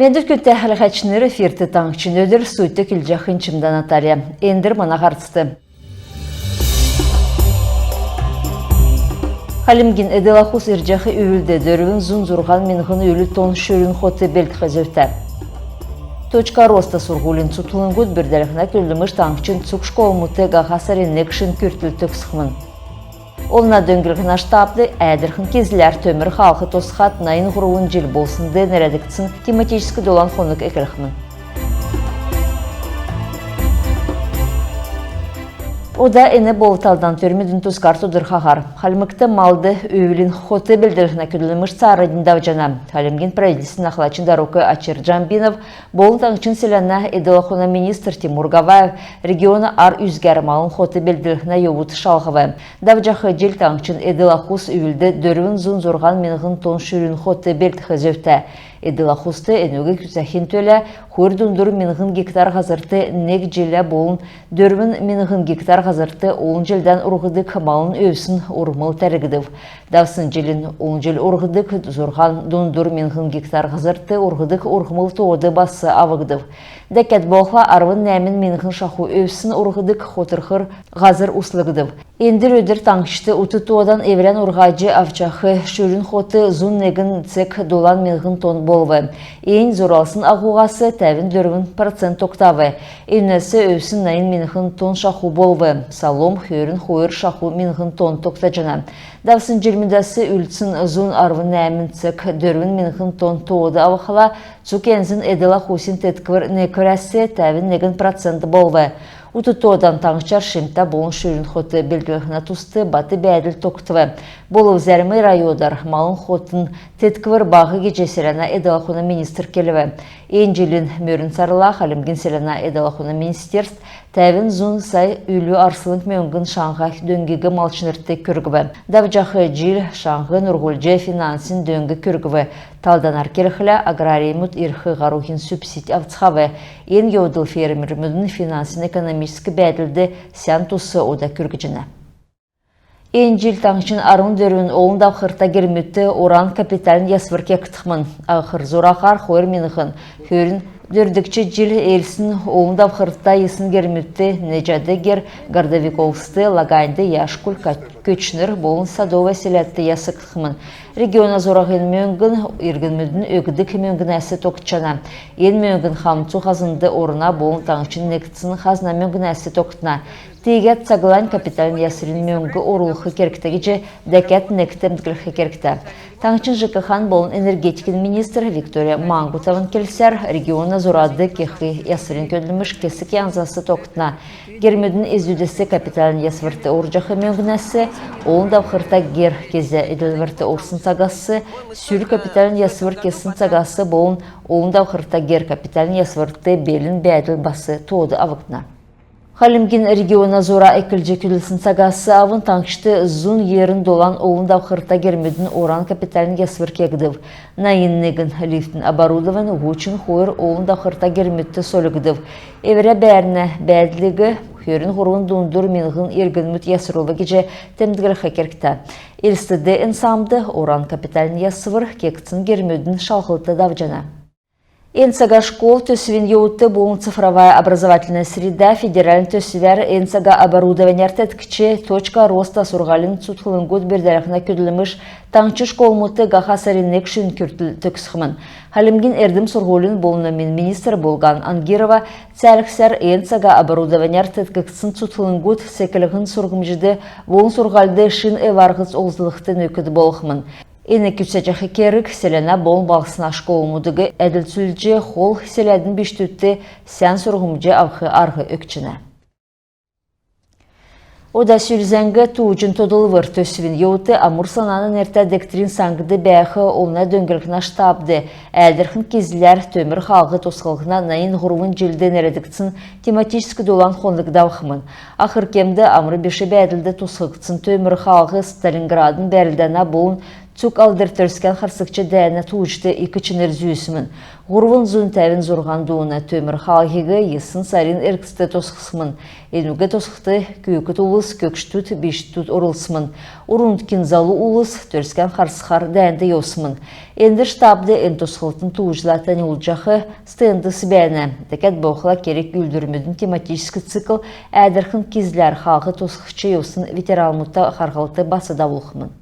Мәдір көтті әліғачыныр эфирті таңчын өдір суйты күлжі қынчымда Наталья. Эндір мана қарцты. Халимгин эделахус иржахы үйілді дөрвін зұн зұрған менғын үйлі тон шөлін хоты белт қазөфті. Точка роста сургулин цутулын гуд бірдәріғіне көлдіміш таңчын цук школмуты ғақасарын некшін күртіл төксіқмын. Олна дөңгілгіна штабды әдірхін кезілер төмір халқы тосқат найын ғыруын жел болсын ден әрәдіктсін тематическі долан қонық әкіріқмін. Ода әне болыталдан төрмедін тұскар тұдыр қағар. Халмыкты малды өйлін хоты білдіріғіне күділіміш царыдың давжана. Халимгин правительствен ақлачин дарукы Ачир Джамбинов болын таңчын селяна эделахуна министр Тимур Гаваев региона ар үзгәрі малын хоты білдіріғіне йобут шалғывы. Давжақы жел таңчын эделахус өйлді дөрвін зұн зорған менғын тон шүрін хоты білдіғі зөфті. Эделахусты әнөгі күсәхин төлі көрдіңдір менғын гектар ғазырты нек желі болын дөрвін менғын гектар ғазырты олын желден ұрғыдық малын өсін ұрмыл тәрігідів. Давсын желін олын жел ұрғыдық зорған дұндыр менғын гектар ғазырты ұрғыдық ұрғымыл тоғыды басы авығдів. Дәкет болға арвын нәмін менғын шақу өсін ұрғыдық хотырқыр ғазыр ұслығдів. Ендір өдір таңшты ұты тоғадан еврен ұрғайжы авчақы шөлін хоты зұн негін цек долан менғын тон болвы. Ең зоралсын ағуғасы тәвін дөрвін процент тоқтавы. Енесі өсін найын менғын тон шақу болвы. Салом хөрін хойыр шақу менғын тон тоқта жана. Давсын желмедесі үлтсін зұн арвын нәмін цек дөрвін менғын тон тоғыды авықала цукензін эдела хусин тетквір не көрәсі тәвін негін процент болвы. Утутодан таңшар шимта болын шүрін хоты белгілігіна тұсты баты бәділ тоқтывы. Болу зәрмі райодар малын хотын тетквір бағы кечеселена эделахуна министр келіві. Енжелін мөрін сарыла Халимгин селена эделахуна министерств тәвін зұн сай үйлі арсылын мөңгін шаңға дөңгегі малшыныртты көргіві. Давжақы жил шаңғы нұрғылжы финансин дөңгі көргіві. Талданар керхілі аграриемут ирхы ғарухин субсидий авцхавы. Ен еудыл фермермүдін финансин экономическі бәділді сян тусы ода көргіжіні. Энжил таңшын арын дөрін олында қырта кермітті оран капиталін ясвырке қытықмын. Ақыр зорақар қойыр меніғын. Хөрін дөрдікчі жил елсін олында қырта есын кермітті нежады гер Гордовиковсты лагайнды яшкүл көчінір болын садова селетті ясы қытықмын. Региона зорағын мөңгін, иргін мүдін өгідік мөңгін әсі тоқтчана. Ен мөңгін қамцу қазынды орына болын таңшын нектісін қазына мөңгін әсі тоқтына. Тегет сағылан капиталын ясырын мөңгі орулықы керіктегі же дәкет нектімдігілігі керікті. Таңшын ЖКХан болын энергетикін министр Виктория Мангутовын келсер, региона зорады кехі ясырын көділміш кесік янзасы тоқтына. Гермедін ezüdesi капиталын ясвырты оржақы мөңгін әсі, олын давқырта гер кезе еділвірті орсын сағасы, сүр капиталын ясвыр кесін сағасы болын олын давқырта гер капиталын ясвырты белін бәділ басы тоғды авықна. Халимгин региона зора экілже күлісін сағасы авын таңшты зұн ерін долан олында қырта кермедін оран капиталін ясвыр кегдів. Найыннегін лифтін оборудован ғучин қойыр олында қырта кермедті солігдів. Эвере бәріне бәділігі хөрін ғұрын дундыр менғын ергін мүт ясырулы кеже темдігіл хакеркті. Елстіде инсамды оран капиталін ясвыр кектсін кермедін шалғылты давжана. Энсага школ төсвин еуытты болын цифровая образовательная среда федерален төсвер энсага оборудование артеткче точка роста сургалин цутхылын год бердерахна күділіміш таңчы школ мұты ғахасариннек шын күртіл төксіғымын. Халимгин эрдім сурголин болыны мен министр болған Ангирова цәріксер энсага оборудование артеткксын цутхылын год секілігін сурғымжыды болын сургалды шын эварғыз олзылықты нөкіді болықмын. Эне күсәчәхі керік селена болын бағысына школ мұдығы әділ сүлже қол селәдің бештүтті сән сұрғымжы авқы арғы өкчіні. Ода сүлзәңгі туғын тодылвыр төсвін еуті амурсананын әрті дектрин саңғыды бәйқі олына дөңгілгіна штабды. Әлдірхін кезілер төмір қалғы тосқылғына найын ғыруын желден әредіктсін тематическі долан қонлық дауқымын. Ақыр кемді амры беші бәділді тосқылғытсын төмір қалғы Сталинградын бәрілдана болын Цук алдыр төрскен харсыкчы дәйіні туычты икічінер зүйісімін. Ғұрвын зұн тәвін зұрған дуына төмір халғығы есын сарин әркісті тосқысымын. Енуге тосқыты күйікіт ұлыс көкштүт бештүт орылсымын. Урунт кинзалы ұлыс төрскен харсықар дәйінді еусымын. Енді штабды ен тосқылтын туычылатын ұлжақы стенді сібәні. Дәкәт боқыла керек үлдірмедің тематическі цикл әдірхін кезлер халқы тосқықчы еусын ветералмутта қарғалты басыда болқымын.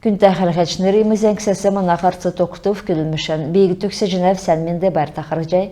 Күнті әқілғәчінері емізен кісесі мұна қарсы тоқтыв күлімішін. Бейгі төксе жинав сәнменде бар тақыр жай.